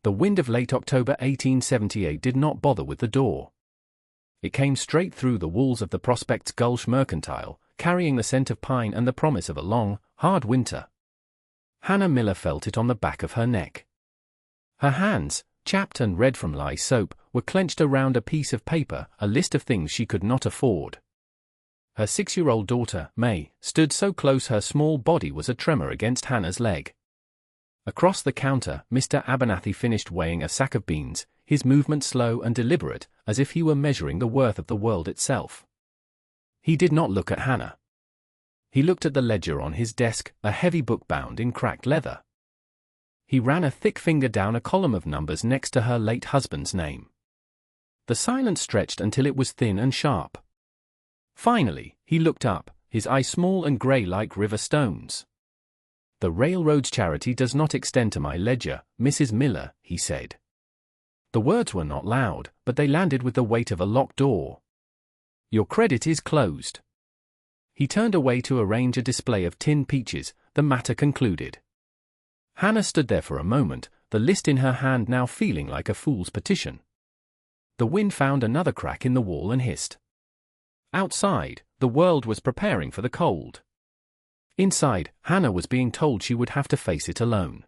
The wind of late October 1878 did not bother with the door. It came straight through the walls of the Prospect's Gulch Mercantile, carrying the scent of pine and the promise of a long, hard winter. Hannah Miller felt it on the back of her neck. Her hands, chapped and red from lye soap, were clenched around a piece of paper, a list of things she could not afford. Her 6-year-old daughter, May, stood so close her small body was a tremor against Hannah's leg. Across the counter, Mr. Abernathy finished weighing a sack of beans, his movement slow and deliberate, as if he were measuring the worth of the world itself. He did not look at Hannah. He looked at the ledger on his desk, a heavy book bound in cracked leather. He ran a thick finger down a column of numbers next to her late husband's name. The silence stretched until it was thin and sharp. Finally, he looked up, his eyes small and grey like river stones. "The railroad's charity does not extend to my ledger, Mrs. Miller," he said. The words were not loud, but they landed with the weight of a locked door. "Your credit is closed." He turned away to arrange a display of tin peaches, the matter concluded. Hannah stood there for a moment, the list in her hand now feeling like a fool's petition. The wind found another crack in the wall and hissed. Outside, the world was preparing for the cold. Inside, Hannah was being told she would have to face it alone.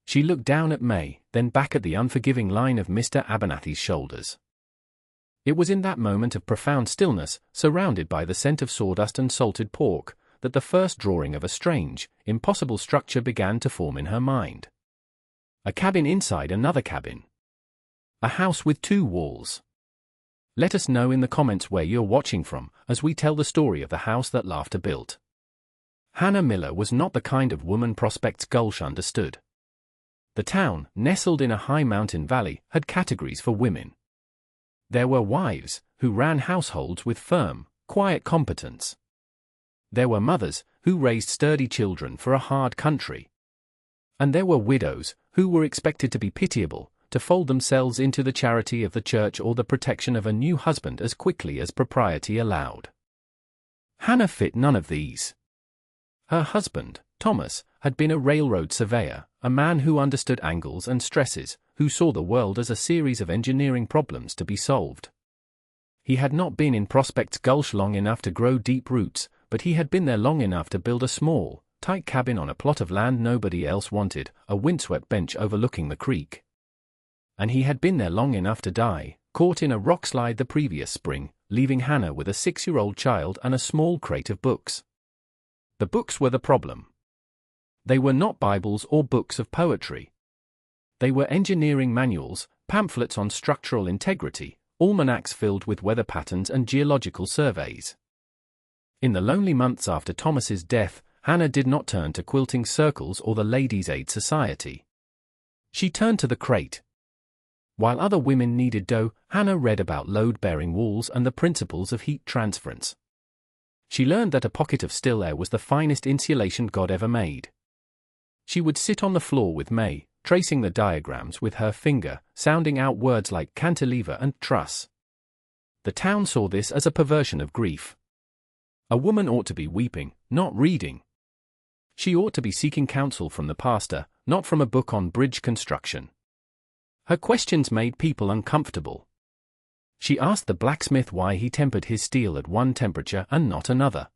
She looked down at May, then back at the unforgiving line of Mr. Abernathy's shoulders. It was in that moment of profound stillness, surrounded by the scent of sawdust and salted pork, that the first drawing of a strange, impossible structure began to form in her mind. A cabin inside another cabin. A house with 2 walls. Let us know in the comments where you're watching from, as we tell the story of the house that laughter built. Hannah Miller was not the kind of woman Prospect's Gulch understood. The town, nestled in a high mountain valley, had categories for women. There were wives, who ran households with firm, quiet competence. There were mothers, who raised sturdy children for a hard country. And there were widows, who were expected to be pitiable, to fold themselves into the charity of the church or the protection of a new husband as quickly as propriety allowed. Hannah fit none of these. Her husband, Thomas, had been a railroad surveyor, a man who understood angles and stresses, who saw the world as a series of engineering problems to be solved. He had not been in Prospect's Gulch long enough to grow deep roots, but he had been there long enough to build a small, tight cabin on a plot of land nobody else wanted, a windswept bench overlooking the creek. And he had been there long enough to die, caught in a rock slide the previous spring, leaving Hannah with a 6-year-old child and a small crate of books. The books were the problem. They were not Bibles or books of poetry. They were engineering manuals, pamphlets on structural integrity, almanacs filled with weather patterns and geological surveys. In the lonely months after Thomas's death, Hannah did not turn to quilting circles or the Ladies' Aid Society. She turned to the crate. While other women needed dough, Hannah read about load-bearing walls and the principles of heat transference. She learned that a pocket of still air was the finest insulation God ever made. She would sit on the floor with May, tracing the diagrams with her finger, sounding out words like cantilever and truss. The town saw this as a perversion of grief. A woman ought to be weeping, not reading. She ought to be seeking counsel from the pastor, not from a book on bridge construction. Her questions made people uncomfortable. She asked the blacksmith why he tempered his steel at one temperature and not another.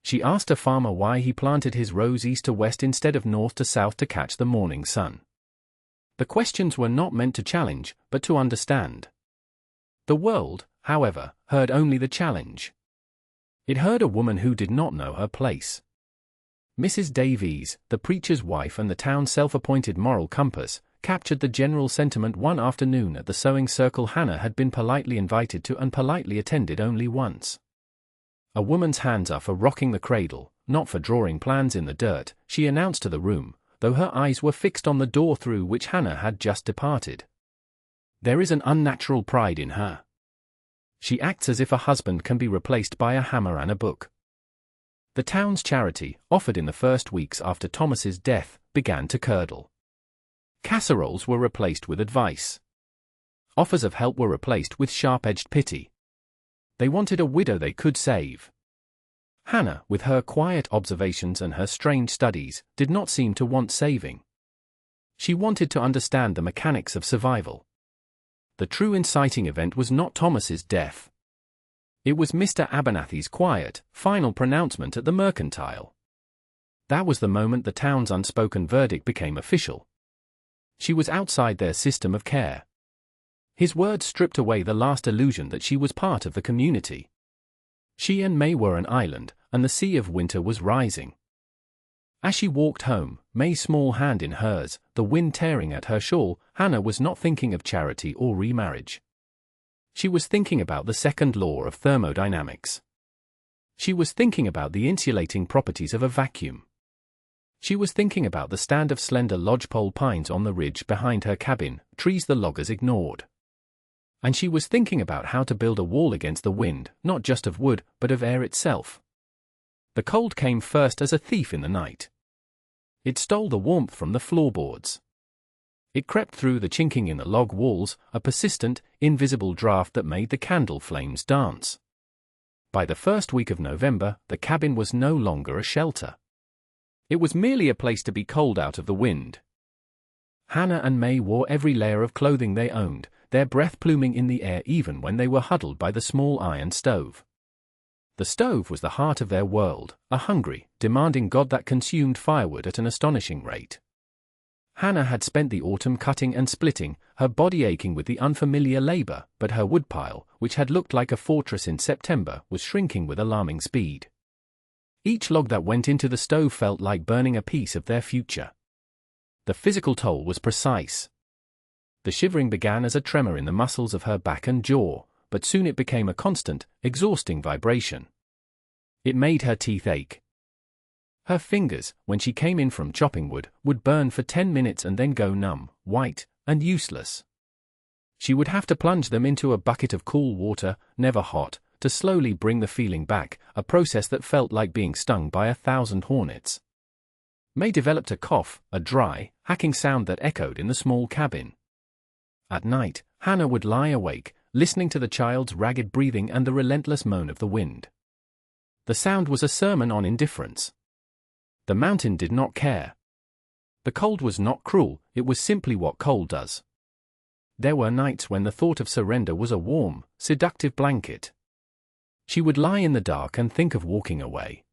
She asked a farmer why he planted his rows east to west instead of north to south to catch the morning sun. The questions were not meant to challenge, but to understand. The world, however, heard only the challenge. It heard a woman who did not know her place. Mrs. Davies, the preacher's wife and the town's self-appointed moral compass, captured the general sentiment one afternoon at the sewing circle Hannah had been politely invited to and politely attended only once. A woman's hands are for rocking the cradle, not for drawing plans in the dirt, she announced to the room, though her eyes were fixed on the door through which Hannah had just departed. There is an unnatural pride in her. She acts as if a husband can be replaced by a hammer and a book. The town's charity, offered in the first weeks after Thomas's death, began to curdle. Casseroles were replaced with advice. Offers of help were replaced with sharp-edged pity. They wanted a widow they could save. Hannah, with her quiet observations and her strange studies, did not seem to want saving. She wanted to understand the mechanics of survival. The true inciting event was not Thomas's death. It was Mr. Abernathy's quiet, final pronouncement at the mercantile. That was the moment the town's unspoken verdict became official. She was outside their system of care. His words stripped away the last illusion that she was part of the community. She and May were an island, and the sea of winter was rising. As she walked home, May's small hand in hers, the wind tearing at her shawl, Hannah was not thinking of charity or remarriage. She was thinking about the second law of thermodynamics. She was thinking about the insulating properties of a vacuum. She was thinking about the stand of slender lodgepole pines on the ridge behind her cabin, trees the loggers ignored. And she was thinking about how to build a wall against the wind, not just of wood, but of air itself. The cold came first as a thief in the night. It stole the warmth from the floorboards. It crept through the chinking in the log walls, a persistent, invisible draft that made the candle flames dance. By the first week of November, the cabin was no longer a shelter. It was merely a place to be cold out of the wind. Hannah and May wore every layer of clothing they owned, their breath pluming in the air even when they were huddled by the small iron stove. The stove was the heart of their world, a hungry, demanding god that consumed firewood at an astonishing rate. Hannah had spent the autumn cutting and splitting, her body aching with the unfamiliar labor, but her woodpile, which had looked like a fortress in September, was shrinking with alarming speed. Each log that went into the stove felt like burning a piece of their future. The physical toll was precise. The shivering began as a tremor in the muscles of her back and jaw, but soon it became a constant, exhausting vibration. It made her teeth ache. Her fingers, when she came in from chopping wood, would burn for 10 minutes and then go numb, white, and useless. She would have to plunge them into a bucket of cool water, never hot, to slowly bring the feeling back, a process that felt like being stung by 1,000 hornets. May developed a cough, a dry, hacking sound that echoed in the small cabin. At night, Hannah would lie awake, listening to the child's ragged breathing and the relentless moan of the wind. The sound was a sermon on indifference. The mountain did not care. The cold was not cruel, it was simply what cold does. There were nights when the thought of surrender was a warm, seductive blanket. She would lie in the dark and think of walking away.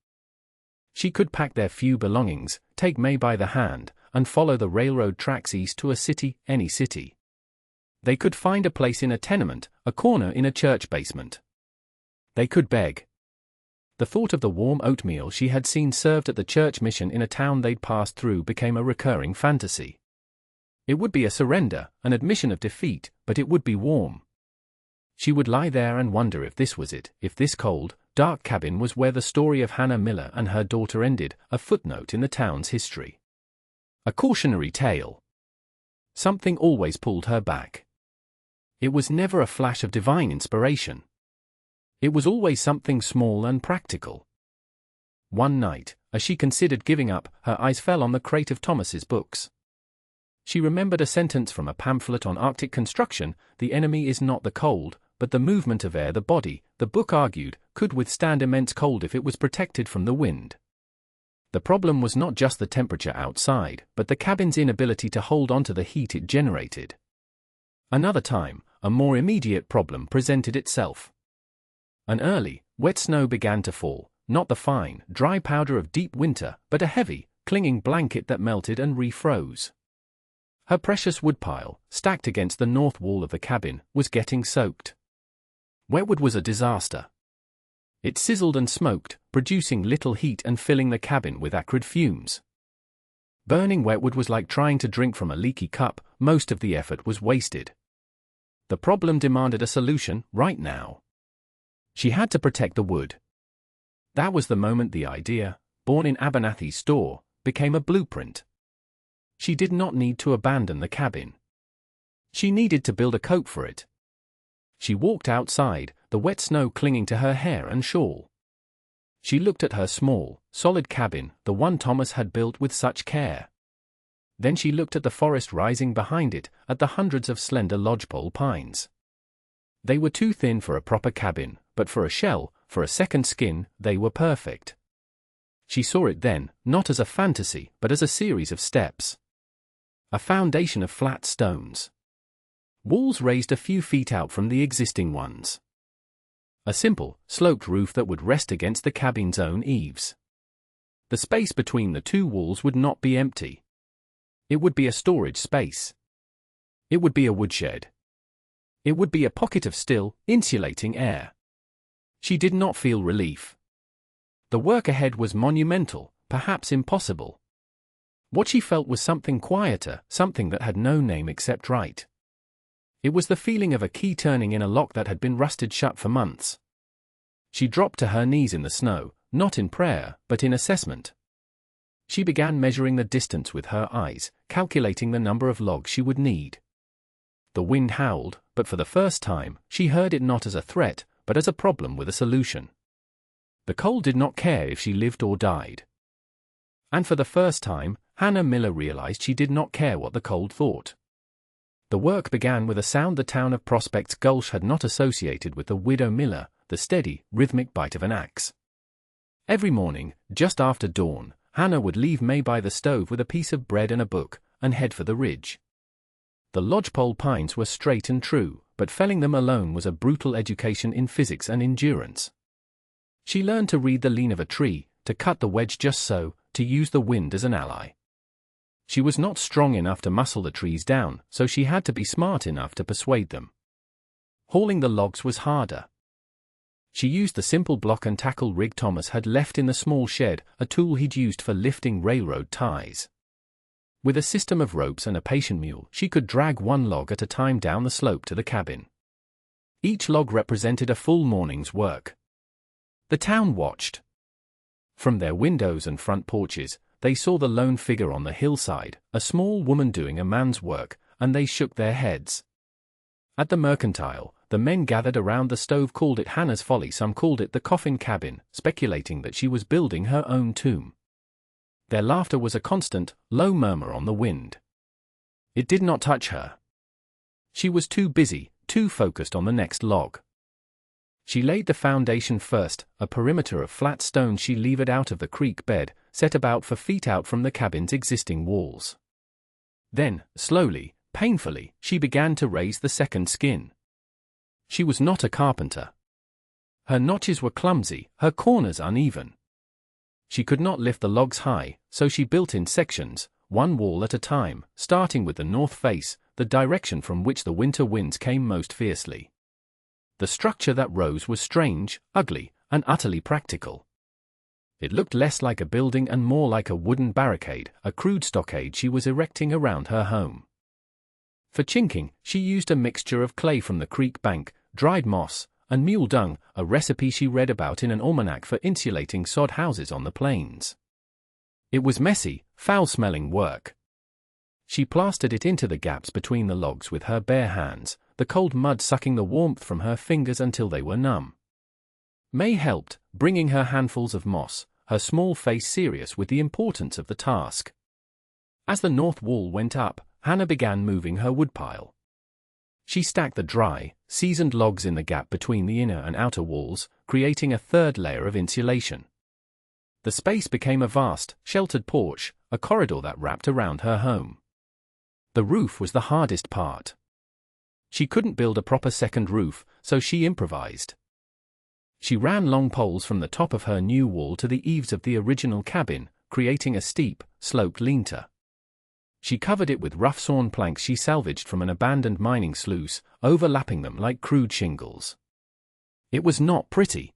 She could pack their few belongings, take May by the hand, and follow the railroad tracks east to a city, any city. They could find a place in a tenement, a corner in a church basement. They could beg. The thought of the warm oatmeal she had seen served at the church mission in a town they'd passed through became a recurring fantasy. It would be a surrender, an admission of defeat, but it would be warm. She would lie there and wonder if this was it, if this cold, dark cabin was where the story of Hannah Miller and her daughter ended, a footnote in the town's history. A cautionary tale. Something always pulled her back. It was never a flash of divine inspiration. It was always something small and practical. One night, as she considered giving up, her eyes fell on the crate of Thomas's books. She remembered a sentence from a pamphlet on Arctic construction: "The enemy is not the cold, but the movement of air." The body, the book argued, could withstand immense cold if it was protected from the wind. The problem was not just the temperature outside, but the cabin's inability to hold on to the heat it generated. Another time, a more immediate problem presented itself. An early, wet snow began to fall, not the fine, dry powder of deep winter, but a heavy, clinging blanket that melted and refroze. Her precious woodpile, stacked against the north wall of the cabin, was getting soaked. Wetwood was a disaster. It sizzled and smoked, producing little heat and filling the cabin with acrid fumes. Burning wetwood was like trying to drink from a leaky cup, most of the effort was wasted. The problem demanded a solution, right now. She had to protect the wood. That was the moment the idea, born in Abernathy's store, became a blueprint. She did not need to abandon the cabin. She needed to build a cope for it. She walked outside, the wet snow clinging to her hair and shawl. She looked at her small, solid cabin, the one Thomas had built with such care. Then she looked at the forest rising behind it, at the hundreds of slender lodgepole pines. They were too thin for a proper cabin, but for a shell, for a second skin, they were perfect. She saw it then, not as a fantasy, but as a series of steps. A foundation of flat stones. Walls raised a few feet out from the existing ones. A simple, sloped roof that would rest against the cabin's own eaves. The space between the two walls would not be empty. It would be a storage space. It would be a woodshed. It would be a pocket of still, insulating air. She did not feel relief. The work ahead was monumental, perhaps impossible. What she felt was something quieter, something that had no name except right. It was the feeling of a key turning in a lock that had been rusted shut for months. She dropped to her knees in the snow, not in prayer, but in assessment. She began measuring the distance with her eyes, calculating the number of logs she would need. The wind howled, but for the first time, she heard it not as a threat, but as a problem with a solution. The cold did not care if she lived or died. And for the first time, Hannah Miller realized she did not care what the cold thought. The work began with a sound the town of Prospects Gulch had not associated with the widow Miller, the steady, rhythmic bite of an axe. Every morning, just after dawn, Hannah would leave May by the stove with a piece of bread and a book, and head for the ridge. The lodgepole pines were straight and true, but felling them alone was a brutal education in physics and endurance. She learned to read the lean of a tree, to cut the wedge just so, to use the wind as an ally. She was not strong enough to muscle the trees down, so she had to be smart enough to persuade them. Hauling the logs was harder. She used the simple block and tackle rig Thomas had left in the small shed, a tool he'd used for lifting railroad ties. With a system of ropes and a patient mule, she could drag one log at a time down the slope to the cabin. Each log represented a full morning's work. The town watched. From their windows and front porches, they saw the lone figure on the hillside, a small woman doing a man's work, and they shook their heads. At the mercantile, the men gathered around the stove called it Hannah's folly, some called it the coffin cabin, speculating that she was building her own tomb. Their laughter was a constant, low murmur on the wind. It did not touch her. She was too busy, too focused on the next log. She laid the foundation first, a perimeter of flat stones she levered out of the creek bed, set about 4 feet out from the cabin's existing walls. Then, slowly, painfully, she began to raise the second skin. She was not a carpenter. Her notches were clumsy, her corners uneven. She could not lift the logs high, so she built in sections, one wall at a time, starting with the north face, the direction from which the winter winds came most fiercely. The structure that rose was strange, ugly, and utterly practical. It looked less like a building and more like a wooden barricade, a crude stockade she was erecting around her home. For chinking, she used a mixture of clay from the creek bank, dried moss, and mule dung, a recipe she read about in an almanac for insulating sod houses on the plains. It was messy, foul-smelling work. She plastered it into the gaps between the logs with her bare hands, the cold mud sucking the warmth from her fingers until they were numb. May helped, bringing her handfuls of moss, her small face serious with the importance of the task. As the north wall went up, Hannah began moving her woodpile. She stacked the dry, seasoned logs in the gap between the inner and outer walls, creating a third layer of insulation. The space became a vast, sheltered porch, a corridor that wrapped around her home. The roof was the hardest part. She couldn't build a proper second roof, so she improvised. She ran long poles from the top of her new wall to the eaves of the original cabin, creating a steep, sloped lean-to. She covered it with rough sawn planks she salvaged from an abandoned mining sluice, overlapping them like crude shingles. It was not pretty.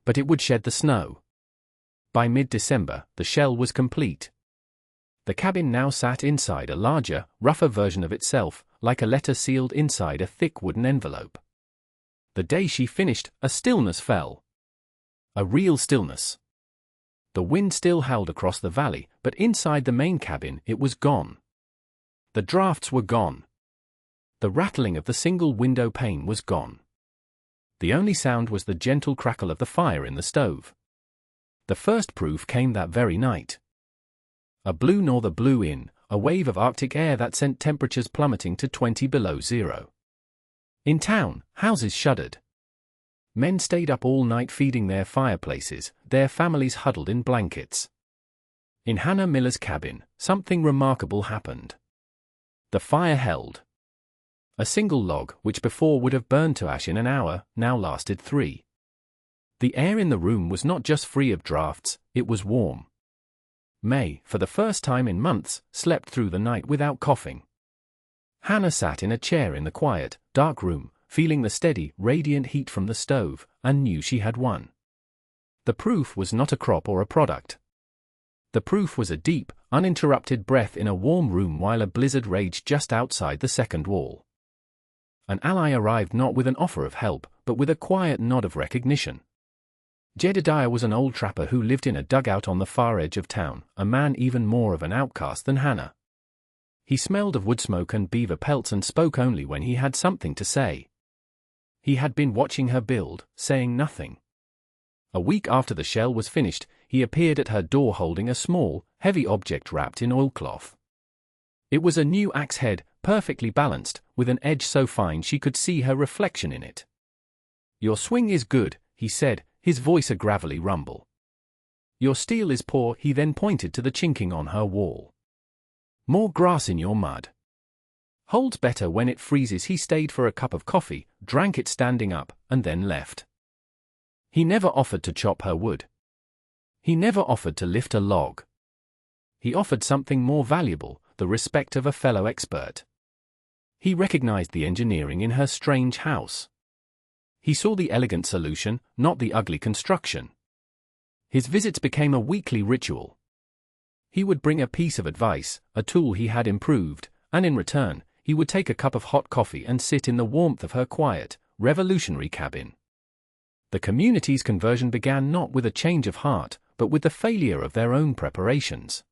But it would shed the snow. By mid-December, the shell was complete. The cabin now sat inside a larger, rougher version of itself, like a letter sealed inside a thick wooden envelope. The day she finished, a stillness fell. A real stillness. The wind still howled across the valley, but inside the main cabin it was gone. The drafts were gone. The rattling of the single window pane was gone. The only sound was the gentle crackle of the fire in the stove. The first proof came that very night. A blue norther blew in, a wave of Arctic air that sent temperatures plummeting to 20 below zero. In town, houses shuddered. Men stayed up all night feeding their fireplaces, their families huddled in blankets. In Hannah Miller's cabin, something remarkable happened. The fire held. A single log, which before would have burned to ash in an hour, now lasted 3. The air in the room was not just free of drafts, it was warm. May, for the first time in months, slept through the night without coughing. Hannah sat in a chair in the quiet, dark room, feeling the steady, radiant heat from the stove, and knew she had won. The proof was not a crop or a product. The proof was a deep, uninterrupted breath in a warm room while a blizzard raged just outside the second wall. An ally arrived not with an offer of help, but with a quiet nod of recognition. Jedediah was an old trapper who lived in a dugout on the far edge of town, a man even more of an outcast than Hannah. He smelled of wood smoke and beaver pelts and spoke only when he had something to say. He had been watching her build, saying nothing. A week after the shell was finished, he appeared at her door holding a small, heavy object wrapped in oilcloth. It was a new axe head, perfectly balanced, with an edge so fine she could see her reflection in it. "Your swing is good," he said, his voice a gravelly rumble. "Your steel is poor," he then pointed to the chinking on her wall. "More grass in your mud. Holds better when it freezes." He stayed for a cup of coffee, drank it standing up, and then left. He never offered to chop her wood. He never offered to lift a log. He offered something more valuable, the respect of a fellow expert. He recognized the engineering in her strange house. He saw the elegant solution, not the ugly construction. His visits became a weekly ritual. He would bring a piece of advice, a tool he had improved, and in return, he would take a cup of hot coffee and sit in the warmth of her quiet, revolutionary cabin. The community's conversion began not with a change of heart, but with the failure of their own preparations.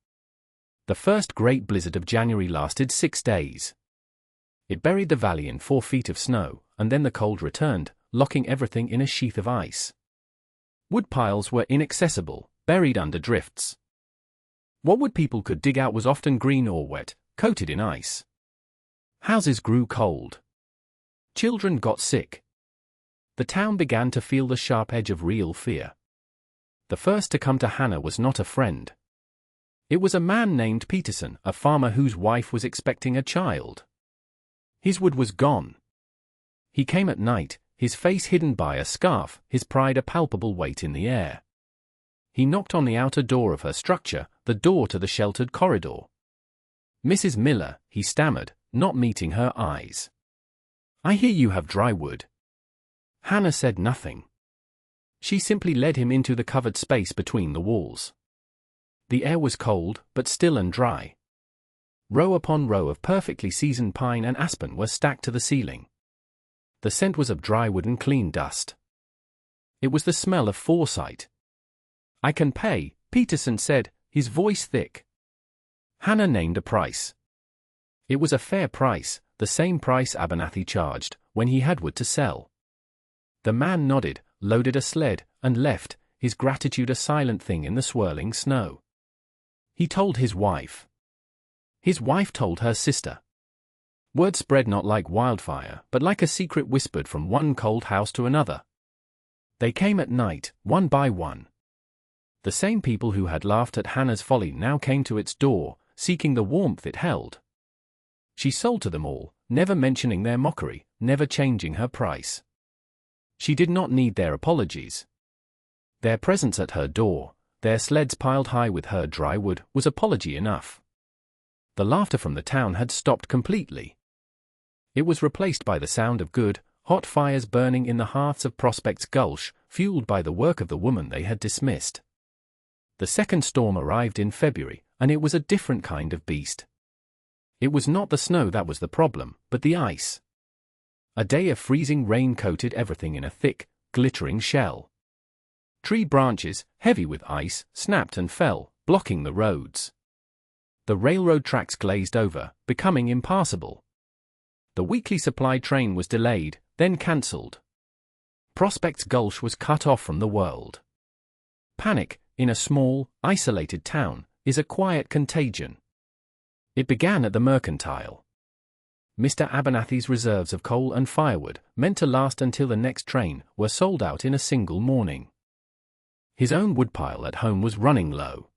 The first great blizzard of January lasted 6 days. It buried the valley in 4 feet of snow, and then the cold returned, locking everything in a sheath of ice. Woodpiles were inaccessible, buried under drifts. What wood people could dig out was often green or wet, coated in ice. Houses grew cold. Children got sick. The town began to feel the sharp edge of real fear. The first to come to Hannah was not a friend. It was a man named Peterson, a farmer whose wife was expecting a child. His wood was gone. He came at night, his face hidden by a scarf, his pride a palpable weight in the air. He knocked on the outer door of her structure, the door to the sheltered corridor. "Mrs. Miller," he stammered, not meeting her eyes. "I hear you have dry wood." Hannah said nothing. She simply led him into the covered space between the walls. The air was cold, but still and dry. Row upon row of perfectly seasoned pine and aspen were stacked to the ceiling. The scent was of dry wood and clean dust. It was the smell of foresight. "I can pay," Peterson said, his voice thick. Hannah named a price. It was a fair price, the same price Abernathy charged when he had wood to sell. The man nodded, loaded a sled, and left, his gratitude a silent thing in the swirling snow. He told his wife. His wife told her sister. Word spread not like wildfire, but like a secret whispered from one cold house to another. They came at night, one by one. The same people who had laughed at Hannah's folly now came to its door, seeking the warmth it held. She sold to them all, never mentioning their mockery, never changing her price. She did not need their apologies. Their presence at her door, their sleds piled high with her dry wood, was apology enough. The laughter from the town had stopped completely. It was replaced by the sound of good, hot fires burning in the hearths of Prospect's Gulch, fueled by the work of the woman they had dismissed. The second storm arrived in February, and it was a different kind of beast. It was not the snow that was the problem, but the ice. A day of freezing rain coated everything in a thick, glittering shell. Tree branches, heavy with ice, snapped and fell, blocking the roads. The railroad tracks glazed over, becoming impassable. The weekly supply train was delayed, then cancelled. Prospect's Gulch was cut off from the world. Panic, in a small, isolated town, is a quiet contagion. It began at the mercantile. Mr. Abernathy's reserves of coal and firewood, meant to last until the next train, were sold out in a single morning. His own woodpile at home was running low.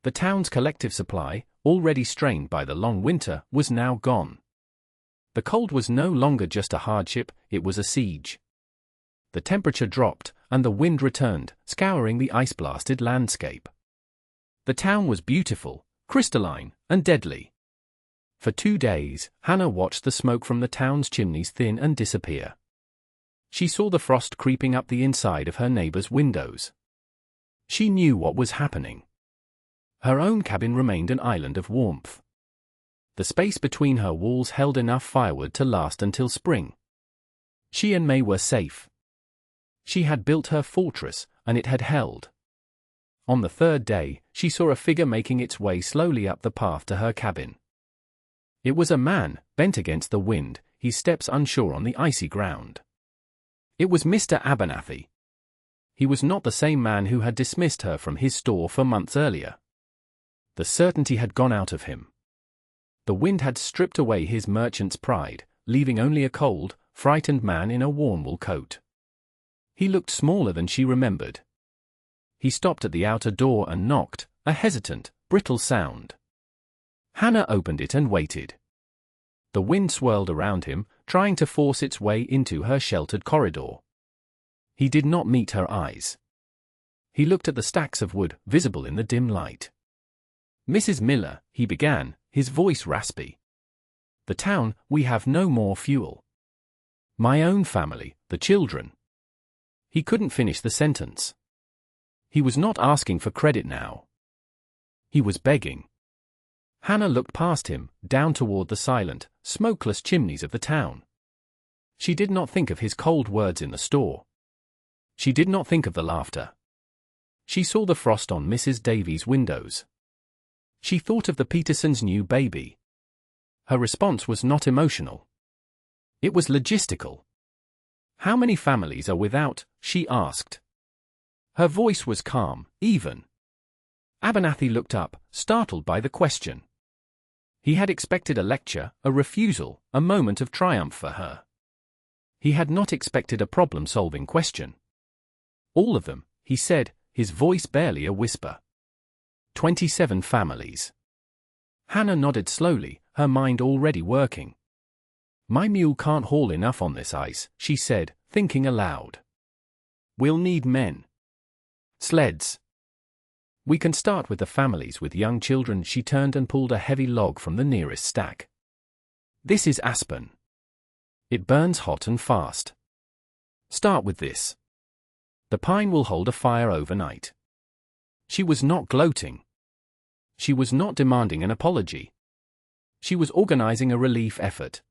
The town's collective supply, already strained by the long winter, was now gone. The cold was no longer just a hardship, it was a siege. The temperature dropped, and the wind returned, scouring the ice-blasted landscape. The town was beautiful, crystalline, and deadly. For 2 days, Hannah watched the smoke from the town's chimneys thin and disappear. She saw the frost creeping up the inside of her neighbors' windows. She knew what was happening. Her own cabin remained an island of warmth. The space between her walls held enough firewood to last until spring. She and May were safe. She had built her fortress, and it had held. On the 3rd day, she saw a figure making its way slowly up the path to her cabin. It was a man, bent against the wind, his steps unsure on the icy ground. It was Mr. Abernathy. He was not the same man who had dismissed her from his store 4 months earlier. The certainty had gone out of him. The wind had stripped away his merchant's pride, leaving only a cold, frightened man in a warm wool coat. He looked smaller than she remembered. He stopped at the outer door and knocked, a hesitant, brittle sound. Hannah opened it and waited. The wind swirled around him, trying to force its way into her sheltered corridor. He did not meet her eyes. He looked at the stacks of wood, visible in the dim light. "Mrs. Miller," he began, his voice raspy. "The town, we have no more fuel. My own family, the children." He couldn't finish the sentence. He was not asking for credit now. He was begging. Hannah looked past him, down toward the silent, smokeless chimneys of the town. She did not think of his cold words in the store. She did not think of the laughter. She saw the frost on Mrs. Davies' windows. She thought of the Petersons' new baby. Her response was not emotional. It was logistical. "How many families are without?" she asked. Her voice was calm, even. Abernathy looked up, startled by the question. He had expected a lecture, a refusal, a moment of triumph for her. He had not expected a problem-solving question. "All of them," he said, his voice barely a whisper. 27 families. Hannah nodded slowly, her mind already working. "My mule can't haul enough on this ice," she said, thinking aloud. "We'll need men. Sleds. We can start with the families with young children." She turned and pulled a heavy log from the nearest stack. "This is aspen. It burns hot and fast. Start with this. The pine will hold a fire overnight." She was not gloating. She was not demanding an apology. She was organizing a relief effort.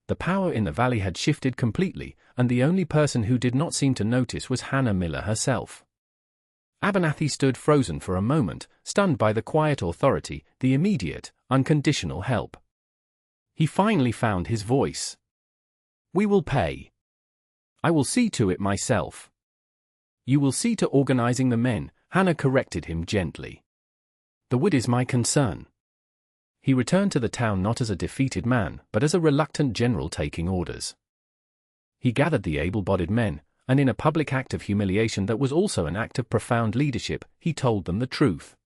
The power in the valley had shifted completely, and the only person who did not seem to notice was Hannah Miller herself. Abernathy stood frozen for a moment, stunned by the quiet authority, the immediate, unconditional help. He finally found his voice. "We will pay. I will see to it myself." "You will see to organizing the men," Hannah corrected him gently. "The wood is my concern." He returned to the town not as a defeated man, but as a reluctant general taking orders. He gathered the able-bodied men, and in a public act of humiliation that was also an act of profound leadership, he told them the truth.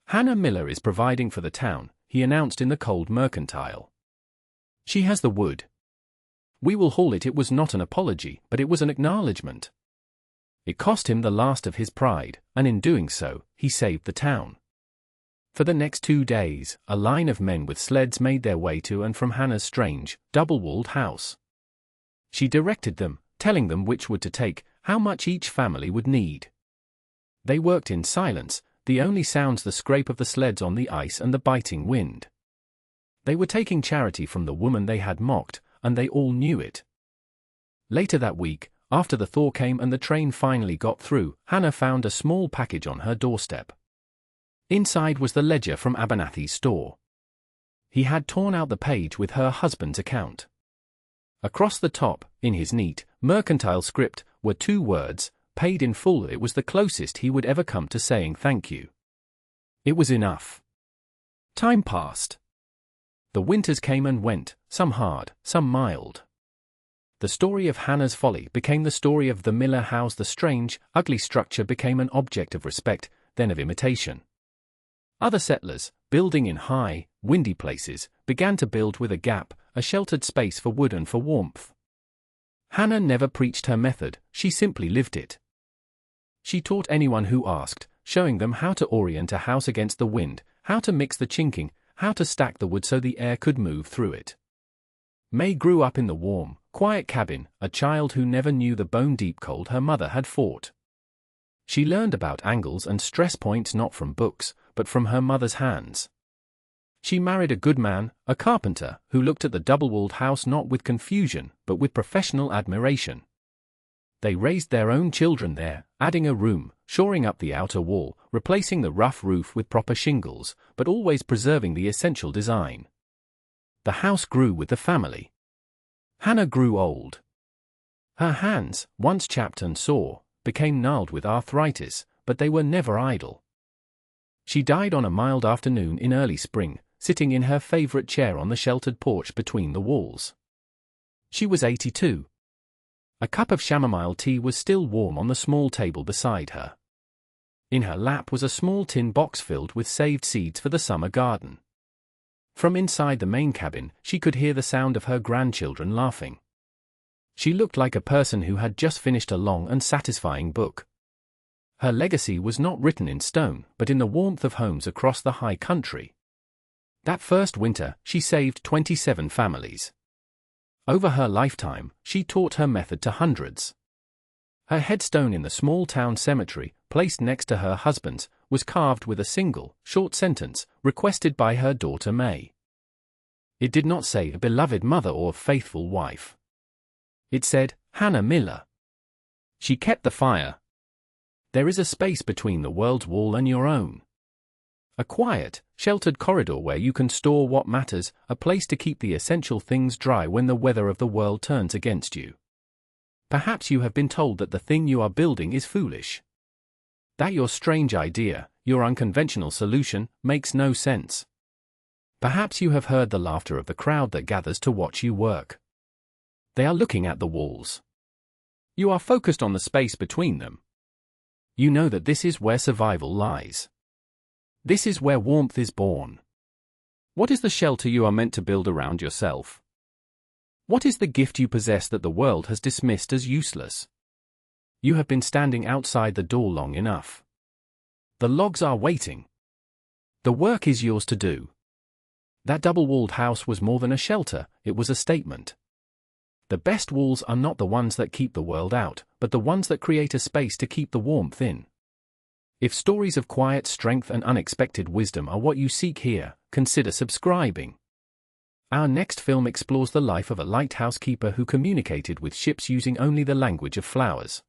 "Hannah Miller is providing for the town," he announced in the cold mercantile. "She has the wood. We will haul it." It was not an apology, but it was an acknowledgement. It cost him the last of his pride, and in doing so, he saved the town. For the next 2 days, a line of men with sleds made their way to and from Hannah's strange, double-walled house. She directed them, telling them which wood to take, how much each family would need. They worked in silence, the only sounds the scrape of the sleds on the ice and the biting wind. They were taking charity from the woman they had mocked, and they all knew it. Later that week, after the thaw came and the train finally got through, Hannah found a small package on her doorstep. Inside was the ledger from Abernathy's store. He had torn out the page with her husband's account. Across the top, in his neat, mercantile script, were 2 words, "paid in full." It was the closest he would ever come to saying thank you. It was enough. Time passed. The winters came and went, some hard, some mild. The story of Hannah's folly became the story of the Miller house. The strange, ugly structure became an object of respect, then of imitation. Other settlers, building in high, windy places, began to build with a gap, a sheltered space for wood and for warmth. Hannah never preached her method, she simply lived it. She taught anyone who asked, showing them how to orient a house against the wind, how to mix the chinking, how to stack the wood so the air could move through it. May grew up in the warm, quiet cabin, a child who never knew the bone-deep cold her mother had fought. She learned about angles and stress points not from books, but from her mother's hands. She married a good man, a carpenter, who looked at the double-walled house not with confusion, but with professional admiration. They raised their own children there, adding a room, shoring up the outer wall, replacing the rough roof with proper shingles, but always preserving the essential design. The house grew with the family. Hannah grew old. Her hands, once chapped and sore, became gnarled with arthritis, but they were never idle. She died on a mild afternoon in early spring, sitting in her favorite chair on the sheltered porch between the walls. She was 82. A cup of chamomile tea was still warm on the small table beside her. In her lap was a small tin box filled with saved seeds for the summer garden. From inside the main cabin, she could hear the sound of her grandchildren laughing. She looked like a person who had just finished a long and satisfying book. Her legacy was not written in stone, but in the warmth of homes across the high country. That first winter, she saved 27 families. Over her lifetime, she taught her method to hundreds. Her headstone in the small town cemetery, placed next to her husband's, was carved with a single, short sentence, requested by her daughter May. It did not say a beloved mother or faithful wife. It said, Hannah Miller. She kept the fire. There is a space between the world's wall and your own. A quiet, sheltered corridor where you can store what matters, a place to keep the essential things dry when the weather of the world turns against you. Perhaps you have been told that the thing you are building is foolish. That your strange idea, your unconventional solution, makes no sense. Perhaps you have heard the laughter of the crowd that gathers to watch you work. They are looking at the walls. You are focused on the space between them. You know that this is where survival lies. This is where warmth is born. What is the shelter you are meant to build around yourself? What is the gift you possess that the world has dismissed as useless? You have been standing outside the door long enough. The logs are waiting. The work is yours to do. That double-walled house was more than a shelter, it was a statement. The best walls are not the ones that keep the world out, but the ones that create a space to keep the warmth in. If stories of quiet strength and unexpected wisdom are what you seek here, consider subscribing. Our next film explores the life of a lighthouse keeper who communicated with ships using only the language of flowers.